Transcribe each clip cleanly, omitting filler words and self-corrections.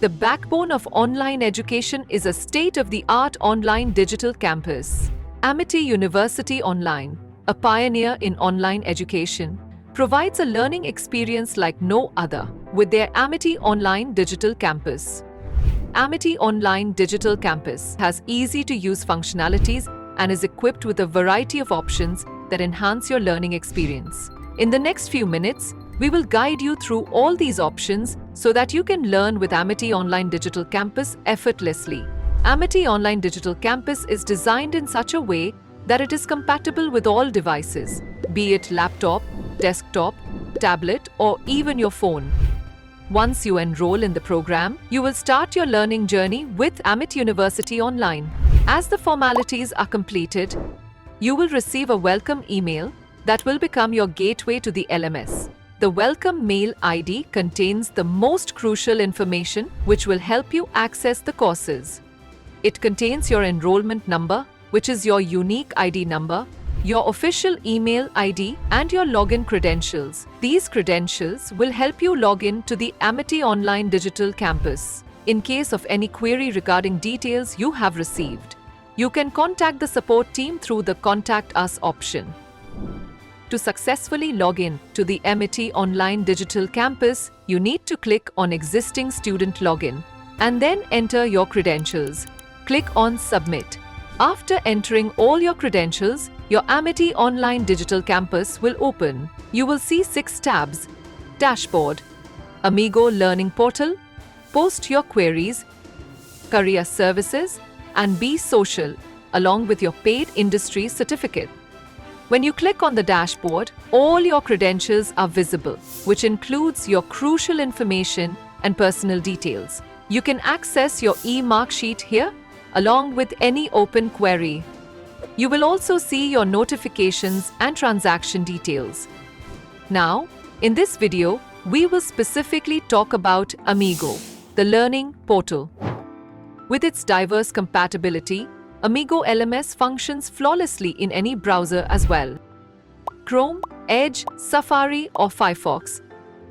The backbone of online education is a state-of-the-art online digital campus. Amity University Online, a pioneer in online education, provides a learning experience like no other with their Amity Online Digital Campus. Amity Online Digital Campus has easy-to-use functionalities and is equipped with a variety of options that enhance your learning experience. In the next few minutes, we will guide you through all these options so that you can learn with Amity Online Digital Campus effortlessly. Amity Online Digital Campus is designed in such a way that it is compatible with all devices, be it laptop, desktop, tablet, or even your phone. Once you enroll in the program, you will start your learning journey with Amity University Online. As the formalities are completed, you will receive a welcome email that will become your gateway to the LMS. The welcome mail ID contains the most crucial information which will help you access the courses. It contains your enrollment number, which is your unique ID number, your official email ID, and your login credentials. These credentials will help you log in to the Amity Online Digital Campus. In case of any query regarding details you have received, you can contact the support team through the Contact Us option. To successfully log in to the Amity Online Digital Campus, you need to click on Existing Student Login and then enter your credentials. Click on Submit. After entering all your credentials, your Amity Online Digital Campus will open. You will see 6 tabs: Dashboard, Amigo Learning Portal, Post Your Queries, Career Services, and Be Social, along with your paid industry certificate. When you click on the dashboard, all your credentials are visible, which includes your crucial information and personal details. You can access your e-mark sheet here, along with any open query. You will also see your notifications and transaction details. Now, in this video, we will specifically talk about Amigo, the learning portal. With its diverse compatibility, Amigo LMS functions flawlessly in any browser as well. Chrome, Edge, Safari, or Firefox,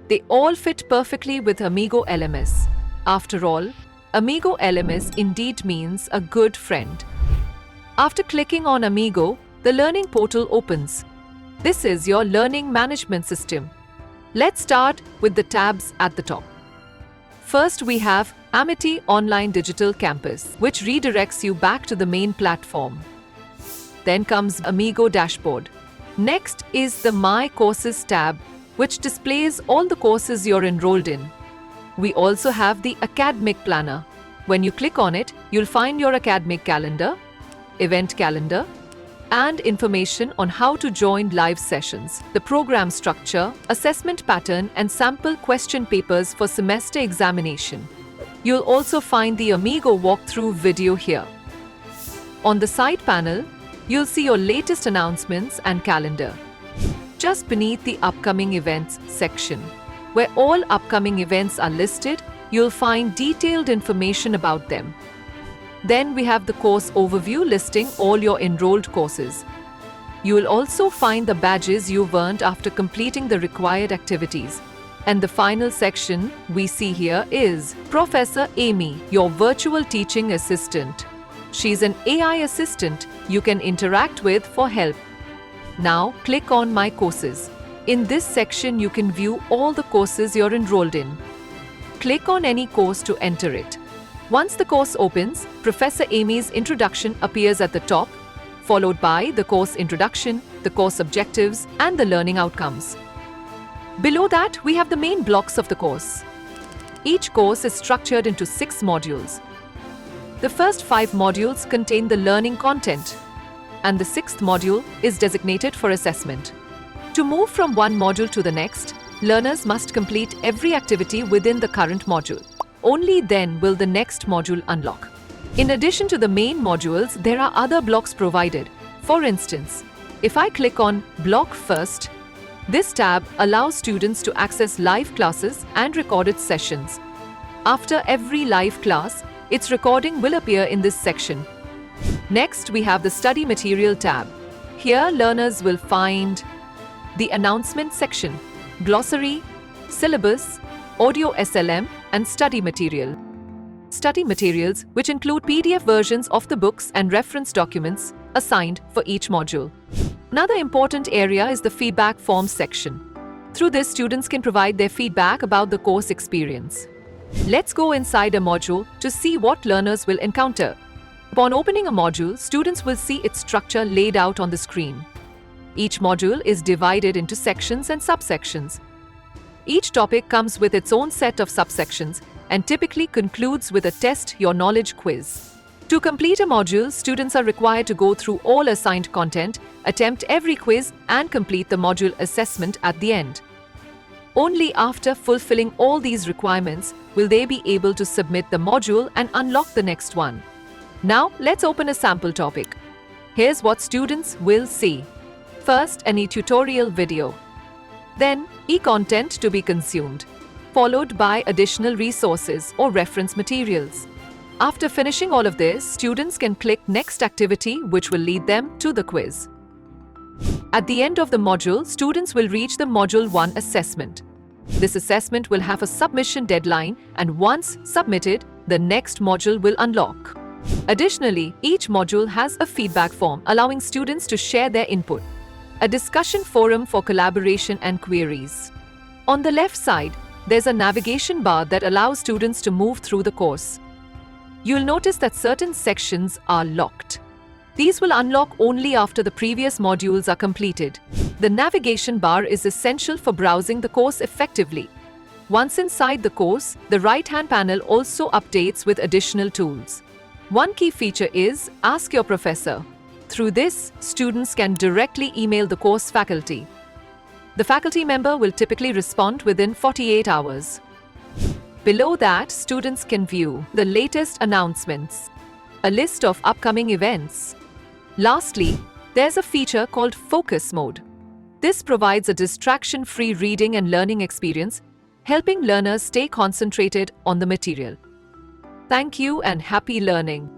they all fit perfectly with Amigo LMS. After all, Amigo LMS indeed means a good friend. After clicking on Amigo, the learning portal opens. This is your learning management system. Let's start with the tabs at the top. First, we have Amity Online Digital Campus, which redirects you back to the main platform. Then comes Amigo Dashboard. Next is the My Courses tab, which displays all the courses you're enrolled in. We also have the Academic Planner. When you click on it, you'll find your academic calendar, event calendar, and information on how to join live sessions, the program structure, assessment pattern, and sample question papers for semester examination. You'll also find the Amigo walkthrough video here. On the side panel, you'll see your latest announcements and calendar. Just beneath the upcoming events section, where all upcoming events are listed, you'll find detailed information about them. Then we have the course overview listing all your enrolled courses. You will also find the badges you've earned after completing the required activities. And the final section we see here is Professor Amy, your virtual teaching assistant. She's an AI assistant you can interact with for help. Now click on My Courses. In this section, you can view all the courses you're enrolled in. Click on any course to enter it. Once the course opens, Professor Amy's introduction appears at the top, followed by the course introduction, the course objectives, and the learning outcomes. Below that, we have the main blocks of the course. Each course is structured into 6 modules. The first 5 modules contain the learning content, and the 6th module is designated for assessment. To move from one module to the next, learners must complete every activity within the current module. Only then will the next module unlock. In addition to the main modules, there are other blocks provided. For instance, if I click on Block First, this tab allows students to access live classes and recorded sessions. After every live class, its recording will appear in this section. Next, we have the Study Material tab. Here, learners will find the Announcement section, Glossary, Syllabus, Audio SLM, and Study Material. study materials, which include PDF versions of the books and reference documents assigned for each module. Another important area is the feedback forms section. Through this, students can provide their feedback about the course experience. Let's go inside a module to see what learners will encounter. Upon opening a module, students will see its structure laid out on the screen. Each module is divided into sections and subsections. Each topic comes with its own set of subsections and typically concludes with a test your knowledge quiz. To complete a module, students are required to go through all assigned content, attempt every quiz, and complete the module assessment at the end. Only after fulfilling all these requirements will they be able to submit the module and unlock the next one. Now, let's open a sample topic. Here's what students will see. First, an e-tutorial video. Then, e-content to be consumed, followed by additional resources or reference materials. After finishing all of this, students can click Next Activity, which will lead them to the quiz. At the end of the module, students will reach the Module 1 assessment. This assessment will have a submission deadline, and once submitted, the next module will unlock. Additionally, each module has a feedback form allowing students to share their input, a discussion forum for collaboration and queries. On the left side, there's a navigation bar that allows students to move through the course. You'll notice that certain sections are locked. These will unlock only after the previous modules are completed. The navigation bar is essential for browsing the course effectively. Once inside the course, the right-hand panel also updates with additional tools. One key feature is Ask Your Professor. Through this, students can directly email the course faculty. The faculty member will typically respond within 48 hours. Below that, students can view the latest announcements, a list of upcoming events. Lastly, there's a feature called Focus Mode. This provides a distraction-free reading and learning experience, helping learners stay concentrated on the material. Thank you and happy learning.